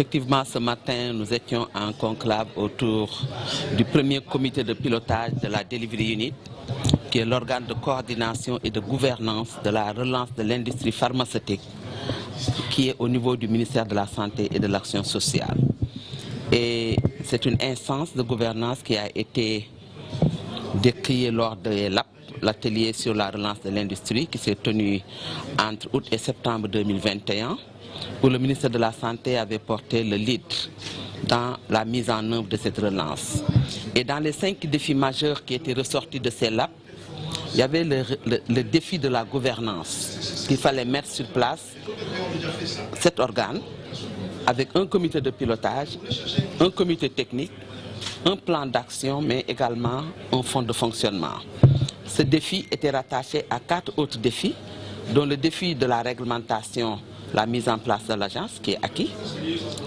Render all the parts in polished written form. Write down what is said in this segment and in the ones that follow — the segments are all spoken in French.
Effectivement, ce matin, nous étions en conclave autour du premier comité de pilotage de la Delivery Unit, qui est l'organe de coordination et de gouvernance de la relance de l'industrie pharmaceutique, qui est au niveau du ministère de la Santé et de l'Action sociale. Et c'est une instance de gouvernance qui a été décriée lors de l'atelier sur la relance de l'industrie qui s'est tenu entre août et septembre 2021, où le ministère de la Santé avait porté le lead dans la mise en œuvre de cette relance. Et dans les 5 défis majeurs qui étaient ressortis de ces labs, il y avait le défi de la gouvernance, qu'il fallait mettre sur place cet organe avec un comité de pilotage, un comité technique, un plan d'action, mais également un fonds de fonctionnement. Ce défi était rattaché à 4 autres défis, dont le défi de la réglementation, la mise en place de l'agence qui est acquis,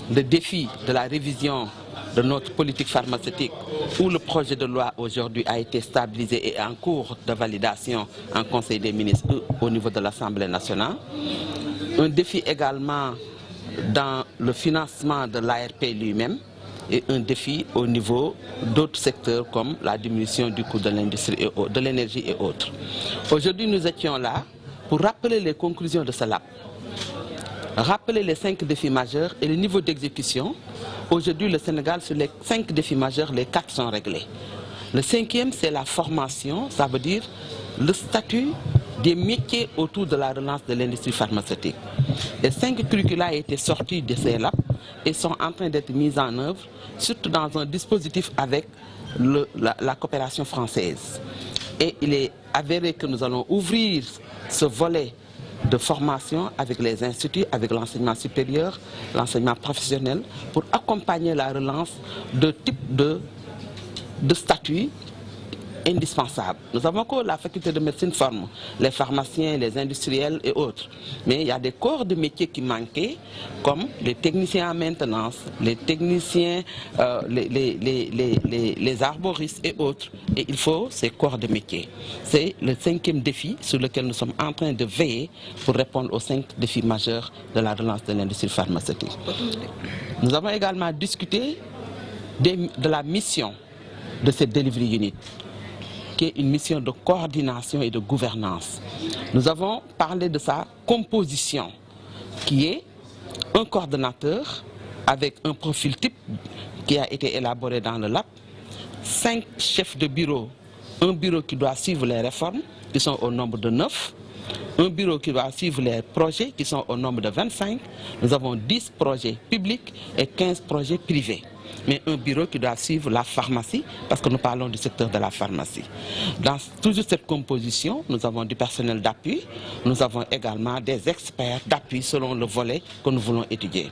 le défi de la révision de notre politique pharmaceutique où le projet de loi aujourd'hui a été stabilisé et en cours de validation en Conseil des ministres au niveau de l'Assemblée nationale, un défi également dans le financement de l'ARP lui-même et un défi au niveau d'autres secteurs comme la diminution du coût de l'industrie, de l'énergie et autres. Aujourd'hui, nous étions là pour rappeler les conclusions de ce lab, rappeler les 5 défis majeurs et le niveau d'exécution. Aujourd'hui, le Sénégal, sur les 5 défis majeurs, les 4 sont réglés. Le 5e, c'est la formation, ça veut dire le statut des métiers autour de la relance de l'industrie pharmaceutique. Les 5 curricula étaient sortis de ces labs et sont en train d'être mis en œuvre, surtout dans un dispositif avec la coopération française. Et il est avéré que nous allons ouvrir ce volet de formation avec les instituts, avec l'enseignement supérieur, l'enseignement professionnel, pour accompagner la relance de type de statut indispensable. Nous avons que la faculté de médecine forme les pharmaciens, les industriels et autres. Mais il y a des corps de métiers qui manquaient, comme les techniciens en maintenance, les techniciens, les arboristes et autres. Et il faut ces corps de métiers. C'est le 5e défi sur lequel nous sommes en train de veiller pour répondre aux 5 défis majeurs de la relance de l'industrie pharmaceutique. Nous avons également discuté de la mission de cette Delivery Unit, qui est une mission de coordination et de gouvernance. Nous avons parlé de sa composition, qui est un coordonnateur avec un profil type qui a été élaboré dans le lab, 5 chefs de bureau, un bureau qui doit suivre les réformes, qui sont au nombre de 9, un bureau qui doit suivre les projets, qui sont au nombre de 25. Nous avons 10 projets publics et 15 projets privés. Mais un bureau qui doit suivre la pharmacie, parce que nous parlons du secteur de la pharmacie. Dans toujours cette composition, nous avons du personnel d'appui, nous avons également des experts d'appui selon le volet que nous voulons étudier.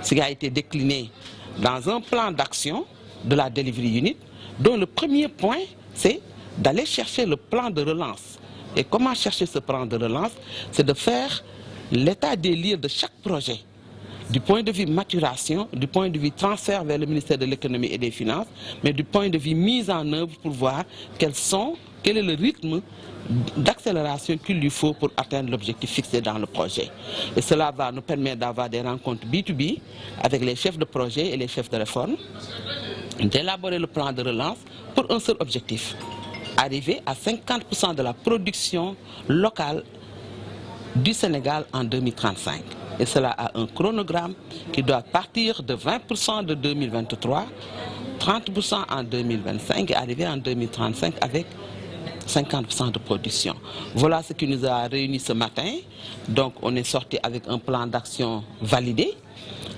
Ce qui a été décliné dans un plan d'action de la Delivery Unit, dont le premier point, c'est d'aller chercher le plan de relance. Et comment chercher ce plan de relance? C'est de faire l'état des lieux de chaque projet, du point de vue maturation, du point de vue transfert vers le ministère de l'économie et des finances, mais du point de vue mise en œuvre pour voir quel est le rythme d'accélération qu'il lui faut pour atteindre l'objectif fixé dans le projet. Et cela va nous permettre d'avoir des rencontres B2B avec les chefs de projet et les chefs de réforme, d'élaborer le plan de relance pour un seul objectif: arriver à 50% de la production locale du Sénégal en 2035. Et cela a un chronogramme qui doit partir de 20% de 2023, 30% en 2025 et arriver en 2035 avec 50% de production. Voilà ce qui nous a réunis ce matin. Donc on est sorti avec un plan d'action validé,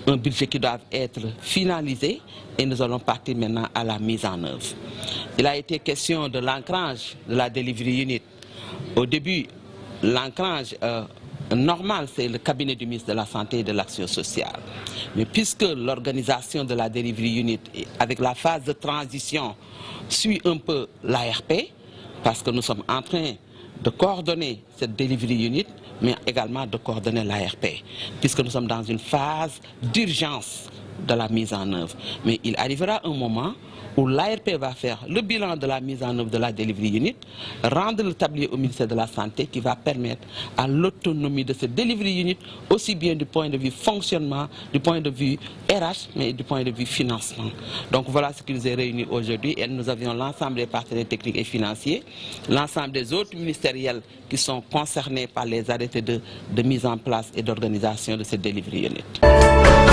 un budget qui doit être finalisé et nous allons partir maintenant à la mise en œuvre. Il a été question de l'ancrage de la Delivery Unit. Au début, l'ancrage normal, c'est le cabinet du ministre de la Santé et de l'Action sociale. Mais puisque l'organisation de la Delivery Unit, avec la phase de transition, suit un peu l'ARP, parce que nous sommes en train de coordonner cette Delivery Unit, mais également de coordonner l'ARP, puisque nous sommes dans une phase d'urgence de la mise en œuvre. Mais il arrivera un moment où l'ARP va faire le bilan de la mise en œuvre de la Delivery Unit, rendre le tablier au ministère de la Santé qui va permettre à l'autonomie de ce Delivery Unit, aussi bien du point de vue fonctionnement, du point de vue RH, mais du point de vue financement. Donc voilà ce qui nous est réunis aujourd'hui et nous avions l'ensemble des partenaires techniques et financiers, l'ensemble des autres ministériels qui sont concernés par les arrêtés de mise en place et d'organisation de ce Delivery Unit.